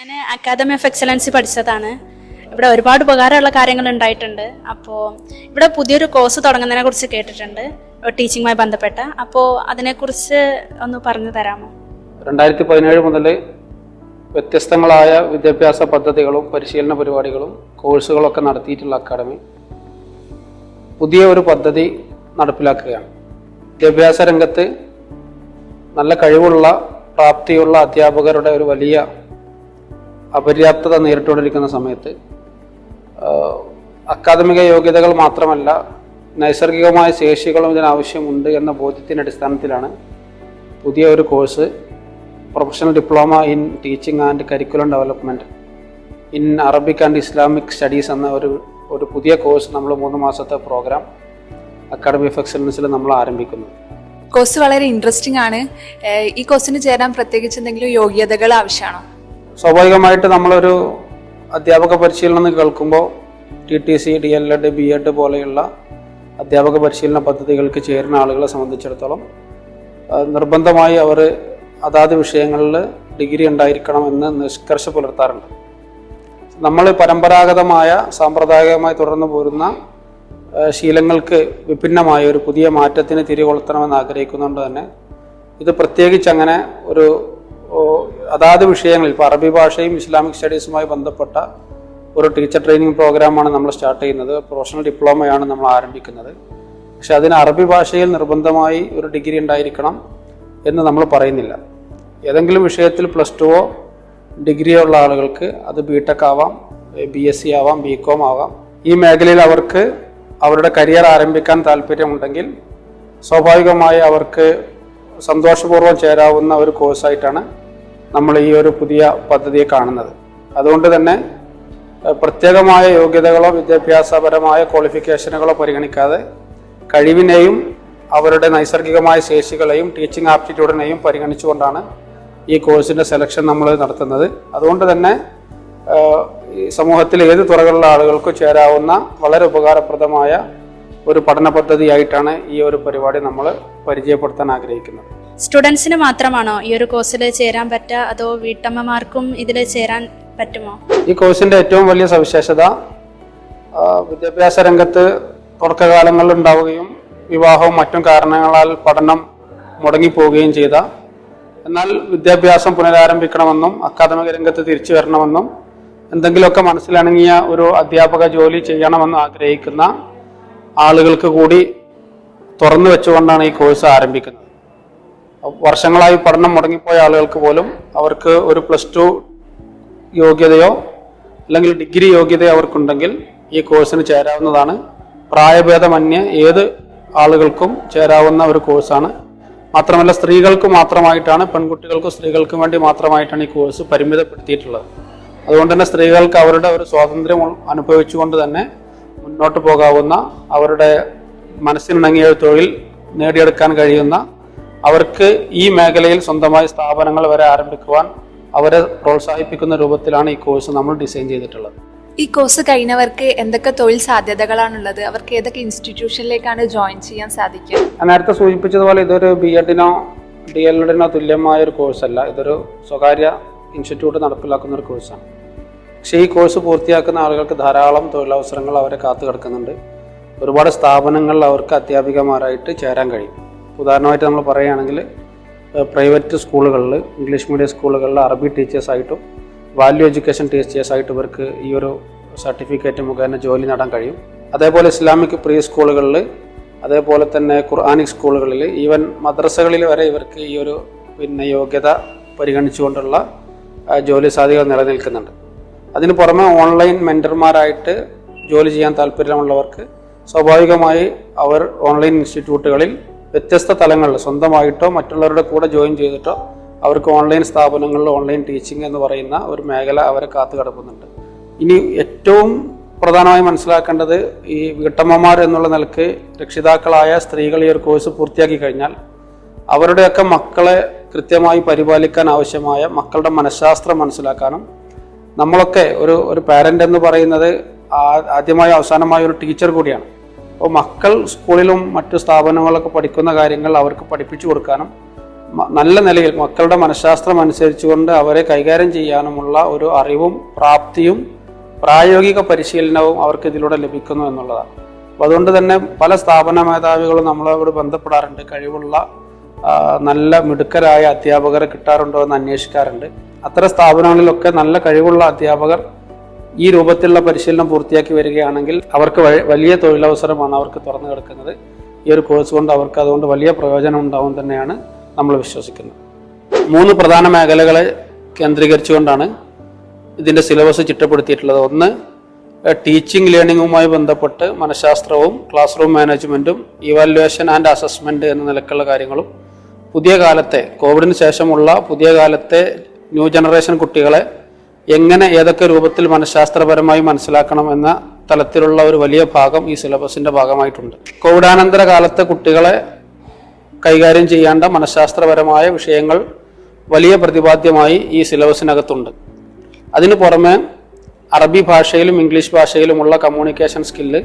ഞാൻ academy of excellency പഠിച്ചതാണ്. ഇവിടെ ഒരുപാട് ഉപകാരമുള്ള കാര്യങ്ങൾ ഉണ്ടായിട്ടുണ്ട്. അപ്പോൾ ഇവിടെ പുതിയൊരു കോഴ്സ് തുടങ്ങുന്നതിനെ കുറിച്ച് കേട്ടിട്ടുണ്ട്, ടീച്ചിങ്ങുമായി ബന്ധപ്പെട്ട. അപ്പോൾ അതിനെക്കുറിച്ച് ഒന്ന് പറഞ്ഞു തരാമോ? 2017 മുതൽ വ്യത്യസ്തങ്ങളായ വിദ്യാഭ്യാസ പദ്ധതികളും പരിശീലന പരിപാടികളും കോഴ്സുകളൊക്കെ നടത്തിയിട്ടുള്ള അക്കാദമി പുതിയ ഒരു പദ്ധതി നടപ്പിലാക്കുകയാണ്. വിദ്യാഭ്യാസ രംഗത്ത് നല്ല കഴിവുള്ള പ്രാപ്തിയുള്ള അധ്യാപകരുടെ ഒരു വലിയ അപര്യാപ്തത നേരിട്ടുകൊണ്ടിരിക്കുന്ന സമയത്ത് അക്കാദമിക യോഗ്യതകൾ മാത്രമല്ല നൈസർഗികമായ ശേഷികളും ഇതിനാവശ്യമുണ്ട് എന്ന ബോധ്യത്തിൻ്റെ അടിസ്ഥാനത്തിലാണ് പുതിയ ഒരു course professional diploma in teaching and curriculum development in Arabic and Islamic studies എന്ന ഒരു പുതിയ കോഴ്സ് നമ്മൾ 3 മാസത്തെ പ്രോഗ്രാം അക്കാദമി ഓഫ് എക്സലൻസിൽ നമ്മൾ ആരംഭിക്കുന്നു. കോഴ്സ് വളരെ ഇൻട്രസ്റ്റിംഗ് ആണ്. ഈ കോഴ്സിന് ചേരാൻ പ്രത്യേകിച്ച് എന്തെങ്കിലും യോഗ്യതകൾ ആവശ്യമാണോ? സ്വാഭാവികമായിട്ട് നമ്മളൊരു അധ്യാപക പരിശീലനം എന്ന് കേൾക്കുമ്പോൾ TTC, DLED, B.Ed പോലെയുള്ള അധ്യാപക പരിശീലന പദ്ധതികൾക്ക് ചേരുന്ന ആളുകളെ സംബന്ധിച്ചിടത്തോളം നിർബന്ധമായി അവർ അതാത് വിഷയങ്ങളിൽ ഡിഗ്രി ഉണ്ടായിരിക്കണമെന്ന് നിഷ്കർഷ പുലർത്താറുണ്ട്. നമ്മൾ പരമ്പരാഗതമായ സാമ്പ്രദായികമായി തുടർന്നു പോരുന്ന ശീലങ്ങൾക്ക് വിഭിന്നമായ ഒരു പുതിയ മാറ്റത്തിന് തിരികൊളുത്തണമെന്ന് ആഗ്രഹിക്കുന്നതുകൊണ്ട് തന്നെ ഇത് പ്രത്യേകിച്ച് അങ്ങനെ ഒരു അതാത് വിഷയങ്ങളിൽ ഇപ്പോൾ അറബി ഭാഷയും ഇസ്ലാമിക് സ്റ്റഡീസുമായി ബന്ധപ്പെട്ട ഒരു ടീച്ചർ ട്രെയിനിങ് പ്രോഗ്രാമാണ് നമ്മൾ സ്റ്റാർട്ട് ചെയ്യുന്നത്. പ്രൊഫഷണൽ ഡിപ്ലോമയാണ് നമ്മൾ ആരംഭിക്കുന്നത്. പക്ഷെ അതിന് അറബി ഭാഷയിൽ നിർബന്ധമായി ഒരു ഡിഗ്രി ഉണ്ടായിരിക്കണം എന്ന് നമ്മൾ പറയുന്നില്ല. ഏതെങ്കിലും വിഷയത്തിൽ +2 ഡിഗ്രിയോ ഉള്ള ആളുകൾക്ക് അത് BTech ആവാം, BSc ആവാം, BCom ആവാം. ഈ മേഖലയിൽ അവർക്ക് അവരുടെ കരിയർ ആരംഭിക്കാൻ താല്പര്യമുണ്ടെങ്കിൽ സ്വാഭാവികമായി അവർക്ക് സന്തോഷപൂർവ്വം ചേരാവുന്ന ഒരു കോഴ്സായിട്ടാണ് നമ്മൾ ഈ ഒരു പുതിയ പദ്ധതിയെ കാണുന്നത്. അതുകൊണ്ട് തന്നെ പ്രത്യേകമായ യോഗ്യതകളോ വിദ്യാഭ്യാസപരമായ ക്വാളിഫിക്കേഷനുകളോ പരിഗണിക്കാതെ കഴിവിനെയും അവരുടെ നൈസർഗികമായ ശേഷികളെയും ടീച്ചിങ് ആപ്റ്റിറ്റ്യൂഡിനെയും പരിഗണിച്ചുകൊണ്ടാണ് ഈ കോഴ്സിൻ്റെ സെലക്ഷൻ നമ്മൾ നടത്തുന്നത്. അതുകൊണ്ട് തന്നെ ഈ സമൂഹത്തിൽ ഏത് തുറകളിലുള്ള ആളുകൾക്കും ചേരാവുന്ന വളരെ ഉപകാരപ്രദമായ ഒരു പഠന പദ്ധതിയായിട്ടാണ് ഈ ഒരു പരിപാടി നമ്മൾ പരിചയപ്പെടുത്താൻ ആഗ്രഹിക്കുന്നത്. സ്റ്റുഡൻസിന് മാത്രമാണോ ഈ ഒരു കോഴ്സിൽ ചേരാൻ പറ്റുക, അതോ വീട്ടമ്മമാർക്കും ഇതിൽ ചേരാൻ പറ്റുമോ? ഈ കോഴ്സിൻ്റെ ഏറ്റവും വലിയ സവിശേഷത വിദ്യാഭ്യാസ രംഗത്ത് തുടക്കകാലങ്ങളിൽ ഉണ്ടാവുകയും വിവാഹവും മറ്റും കാരണങ്ങളാൽ പഠനം മുടങ്ങിപ്പോവുകയും ചെയ്ത, എന്നാൽ വിദ്യാഭ്യാസം പുനരാരംഭിക്കണമെന്നും അക്കാദമിക രംഗത്ത് തിരിച്ചു വരണമെന്നും എന്തെങ്കിലുമൊക്കെ മനസ്സിലിണങ്ങിയ ഒരു അധ്യാപക ജോലി ചെയ്യണമെന്ന് ആഗ്രഹിക്കുന്ന ആളുകൾക്ക് കൂടി തുറന്നു വെച്ചുകൊണ്ടാണ് ഈ കോഴ്സ് ആരംഭിക്കുന്നത്. വർഷങ്ങളായി പഠനം മുടങ്ങിപ്പോയ ആളുകൾക്ക് പോലും അവർക്ക് ഒരു +2 യോഗ്യതയോ അല്ലെങ്കിൽ ഡിഗ്രി യോഗ്യതയോ അവർക്കുണ്ടെങ്കിൽ ഈ കോഴ്സിന് ചേരാവുന്നതാണ്. പ്രായഭേദമന്യേ ഏത് ആളുകൾക്കും ചേരാവുന്ന ഒരു കോഴ്സാണ്. മാത്രമല്ല സ്ത്രീകൾക്ക് മാത്രമായിട്ടാണ്, പെൺകുട്ടികൾക്കും സ്ത്രീകൾക്കും വേണ്ടി മാത്രമായിട്ടാണ് ഈ കോഴ്സ് പരിമിതപ്പെടുത്തിയിട്ടുള്ളത്. അതുകൊണ്ട് തന്നെ സ്ത്രീകൾക്ക് അവരുടെ ഒരു സ്വാതന്ത്ര്യം അനുഭവിച്ചുകൊണ്ട് തന്നെ മുന്നോട്ട് പോകാവുന്ന, അവരുടെ മനസ്സിനിണങ്ങിയ ഒരു തൊഴിൽ നേടിയെടുക്കാൻ കഴിയുന്ന, അവർക്ക് ഈ മേഖലയിൽ സ്വന്തമായി സ്ഥാപനങ്ങൾ വരെ ആരംഭിക്കുവാൻ അവരെ പ്രോത്സാഹിപ്പിക്കുന്ന രൂപത്തിലാണ് ഈ കോഴ്സ് നമ്മൾ ഡിസൈൻ ചെയ്തിട്ടുള്ളത്. ഈ കോഴ്സ് കഴിഞ്ഞവർക്ക് എന്തൊക്കെ തൊഴിൽ സാധ്യതകളാണുള്ളത്? അവർക്ക് ഏതൊക്കെ ഇൻസ്റ്റിറ്റ്യൂഷനിലേക്കാണ് ജോയിൻ ചെയ്യാൻ സാധിക്കുക? ഞാൻ നേരത്തെ സൂചിപ്പിച്ചതുപോലെ ഇതൊരു B.Edനോ DLEDനോ തുല്യമായ ഒരു കോഴ്സല്ല. ഇതൊരു സ്വകാര്യ ഇൻസ്റ്റിറ്റ്യൂട്ട് നടപ്പിലാക്കുന്ന ഒരു കോഴ്സാണ്. പക്ഷേ ഈ കോഴ്സ് പൂർത്തിയാക്കുന്ന ആളുകൾക്ക് ധാരാളം തൊഴിലവസരങ്ങൾ അവരെ കാത്തു കിടക്കുന്നുണ്ട്. ഒരുപാട് സ്ഥാപനങ്ങളിൽ അവർക്ക് അധ്യാപികമാരായിട്ട് ചേരാൻ കഴിയും. ഉദാഹരണമായിട്ട് നമ്മൾ പറയുകയാണെങ്കിൽ പ്രൈവറ്റ് സ്കൂളുകളിൽ, ഇംഗ്ലീഷ് മീഡിയം സ്കൂളുകളിൽ അറബി ടീച്ചേഴ്സായിട്ടും വാല്യൂ എഡ്യൂക്കേഷൻ ടീച്ചേഴ്സായിട്ടും ഇവർക്ക് ഈ ഒരു സർട്ടിഫിക്കറ്റ് മുഖേന ജോലി നേടാൻ കഴിയും. അതേപോലെ ഇസ്ലാമിക് പ്രീ സ്കൂളുകളിൽ, അതേപോലെ തന്നെ ഖുർആനിക് സ്കൂളുകളിൽ, ഈവൻ മദ്രസകളിൽ വരെ ഇവർക്ക് ഈ ഒരു യോഗ്യത പരിഗണിച്ചുകൊണ്ടുള്ള ജോലി സാധ്യതകൾ നിലനിൽക്കുന്നുണ്ട്. അതിന് പുറമെ ഓൺലൈൻ മെൻറ്റർമാരായിട്ട് ജോലി ചെയ്യാൻ താല്പര്യമുള്ളവർക്ക് സ്വാഭാവികമായി അവർ ഓൺലൈൻ ഇൻസ്റ്റിറ്റ്യൂട്ടുകളിൽ വ്യത്യസ്ത തലങ്ങളിൽ സ്വന്തമായിട്ടോ മറ്റുള്ളവരുടെ കൂടെ ജോയിൻ ചെയ്തിട്ടോ അവർക്ക് ഓൺലൈൻ സ്ഥാപനങ്ങളിൽ ഓൺലൈൻ ടീച്ചിങ് എന്ന് പറയുന്ന ഒരു മേഖല അവരെ കാത്തു കിടക്കുന്നുണ്ട്. ഇനി ഏറ്റവും പ്രധാനമായി മനസ്സിലാക്കേണ്ടത്, ഈ വീട്ടമ്മമാർ എന്നുള്ള നിലക്ക് രക്ഷിതാക്കളായ സ്ത്രീകൾ ഈ ഒരു കോഴ്സ് പൂർത്തിയാക്കി കഴിഞ്ഞാൽ അവരുടെയൊക്കെ മക്കളെ കൃത്യമായി പരിപാലിക്കാൻ ആവശ്യമായ മക്കളുടെ മനഃശാസ്ത്രം മനസ്സിലാക്കാനും, നമ്മളൊക്കെ ഒരു പാരൻ്റ് എന്ന് പറയുന്നത് ആദ്യമായി അവസാനമായ ഒരു ടീച്ചർ കൂടിയാണ്. അപ്പോൾ മക്കൾ സ്കൂളിലും മറ്റു സ്ഥാപനങ്ങളിലൊക്കെ പഠിക്കുന്ന കാര്യങ്ങൾ അവർക്ക് പഠിപ്പിച്ചു കൊടുക്കാനും നല്ല നിലയിൽ മക്കളുടെ മനഃശാസ്ത്രം അനുസരിച്ചുകൊണ്ട് അവരെ കൈകാര്യം ചെയ്യാനുമുള്ള ഒരു അറിവും പ്രാപ്തിയും പ്രായോഗിക പരിശീലനവും അവർക്ക് ഇതിലൂടെ ലഭിക്കുന്നു എന്നുള്ളതാണ്. അപ്പോൾ അതുകൊണ്ട് തന്നെ പല സ്ഥാപന മേധാവികളും നമ്മളോട് ബന്ധപ്പെടാറുണ്ട്, കഴിവുള്ള നല്ല മിടുക്കരായ അധ്യാപകരെ കിട്ടാറുണ്ടോ എന്ന് അന്വേഷിക്കാറുണ്ട്. അത്തരം സ്ഥാപനങ്ങളിലൊക്കെ നല്ല കഴിവുള്ള അധ്യാപകർ ഈ രൂപത്തിലുള്ള പരിശീലനം പൂർത്തിയാക്കി വരികയാണെങ്കിൽ അവർക്ക് വലിയ തൊഴിലവസരമാണ് അവർക്ക് തുറന്നു കിടക്കുന്നത്. ഈ ഒരു കോഴ്സ് കൊണ്ട് അവർക്ക് അതുകൊണ്ട് വലിയ പ്രയോജനം ഉണ്ടാവും തന്നെയാണ് നമ്മൾ വിശ്വസിക്കുന്നത്. 3 പ്രധാന മേഖലകളെ കേന്ദ്രീകരിച്ചുകൊണ്ടാണ് ഇതിൻ്റെ സിലബസ് ചിട്ടപ്പെടുത്തിയിട്ടുള്ളത്. ഒന്ന്, ടീച്ചിങ് ലേണിങ്ങുമായി ബന്ധപ്പെട്ട് മനഃശാസ്ത്രവും ക്ലാസ് റൂം മാനേജ്മെൻറ്റും ഇവാലുവേഷൻ ആൻഡ് അസസ്മെൻറ്റ് എന്ന നിലക്കുള്ള കാര്യങ്ങളും, പുതിയ കാലത്തെ കോവിഡിന് ശേഷമുള്ള പുതിയ കാലത്തെ ന്യൂ ജനറേഷൻ കുട്ടികളെ എങ്ങനെ ഏതൊക്കെ രൂപത്തിൽ മനഃശാസ്ത്രപരമായി മനസ്സിലാക്കണം എന്ന തലത്തിലുള്ള ഒരു വലിയ ഭാഗം ഈ സിലബസിൻ്റെ ഭാഗമായിട്ടുണ്ട്. കോവിഡാനന്തര കാലത്തെ കുട്ടികളെ കൈകാര്യം ചെയ്യേണ്ട മനഃശാസ്ത്രപരമായ വിഷയങ്ങൾ വലിയ പ്രതിപാദ്യമായി ഈ സിലബസിനകത്തുണ്ട്. അതിനു പുറമെ അറബി ഭാഷയിലും ഇംഗ്ലീഷ് ഭാഷയിലുമുള്ള കമ്മ്യൂണിക്കേഷൻ സ്കില്ല്,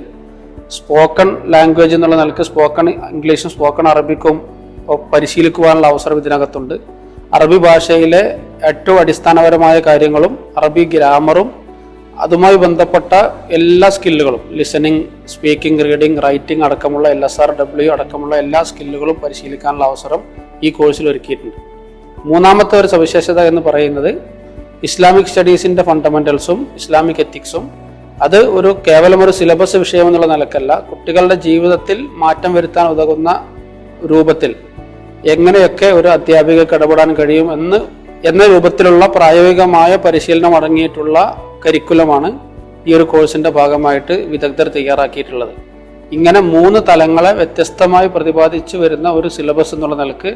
സ്പോക്കൺ ലാംഗ്വേജ് എന്നുള്ള നിലക്ക് സ്പോക്കൺ ഇംഗ്ലീഷും സ്പോക്കൺ അറബിക്കും പരിശീലിക്കുവാനുള്ള അവസരം ഇതിനകത്തുണ്ട്. അറബി ഭാഷയിലെ ഏറ്റവും അടിസ്ഥാനപരമായ കാര്യങ്ങളും അറബി ഗ്രാമറും അതുമായി ബന്ധപ്പെട്ട എല്ലാ സ്കില്ലുകളും, ലിസണിങ്, സ്പീക്കിംഗ്, റീഡിംഗ്, റൈറ്റിംഗ് അടക്കമുള്ള LSRW അടക്കമുള്ള എല്ലാ സ്കില്ലുകളും പരിശീലിക്കാനുള്ള അവസരം ഈ കോഴ്സിൽ ഒരുക്കിയിട്ടുണ്ട്. മൂന്നാമത്തെ ഒരു സവിശേഷത എന്ന് പറയുന്നത് ഇസ്ലാമിക് സ്റ്റഡീസിൻ്റെ ഫണ്ടമെൻ്റൽസും ഇസ്ലാമിക് എത്തിക്സും. അത് കേവലം ഒരു സിലബസ് വിഷയം എന്നുള്ള നിലക്കല്ല, കുട്ടികളുടെ ജീവിതത്തിൽ മാറ്റം വരുത്താൻ ഉതകുന്ന രൂപത്തിൽ എങ്ങനെയൊക്കെ ഒരു അധ്യാപികക്ക് ഇടപെടാൻ കഴിയും എന്ന രൂപത്തിലുള്ള പ്രായോഗികമായ പരിശീലനം അടങ്ങിയിട്ടുള്ള കരിക്കുലമാണ് ഈ ഒരു കോഴ്സിൻ്റെ ഭാഗമായിട്ട് വിദഗ്ധർ തയ്യാറാക്കിയിട്ടുള്ളത്. ഇങ്ങനെ 3 തലങ്ങളെ വ്യത്യസ്തമായി പ്രതിപാദിച്ചു വരുന്ന ഒരു സിലബസ് എന്നുള്ള നിലക്ക്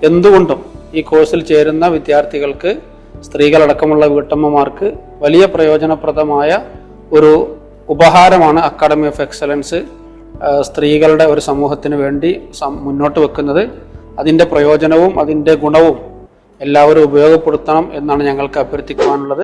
എന്തുകൊണ്ടും ഈ കോഴ്സിൽ ചേരുന്ന വിദ്യാർത്ഥികൾക്ക്, സ്ത്രീകളടക്കമുള്ള വീട്ടമ്മമാർക്ക് വലിയ പ്രയോജനപ്രദമായ ഒരു ഉപഹാരമാണ് അക്കാഡമി ഓഫ് എക്സലൻസ് സ്ത്രീകളുടെ ഒരു സമൂഹത്തിന് വേണ്ടി മുന്നോട്ട് വെക്കുന്നത്. അതിൻ്റെ പ്രയോജനവും അതിൻ്റെ ഗുണവും എല്ലാവരും ഉപയോഗപ്പെടുത്തണം എന്നാണ് ഞങ്ങൾക്ക് അഭ്യർത്ഥിക്കുവാനുള്ളത്.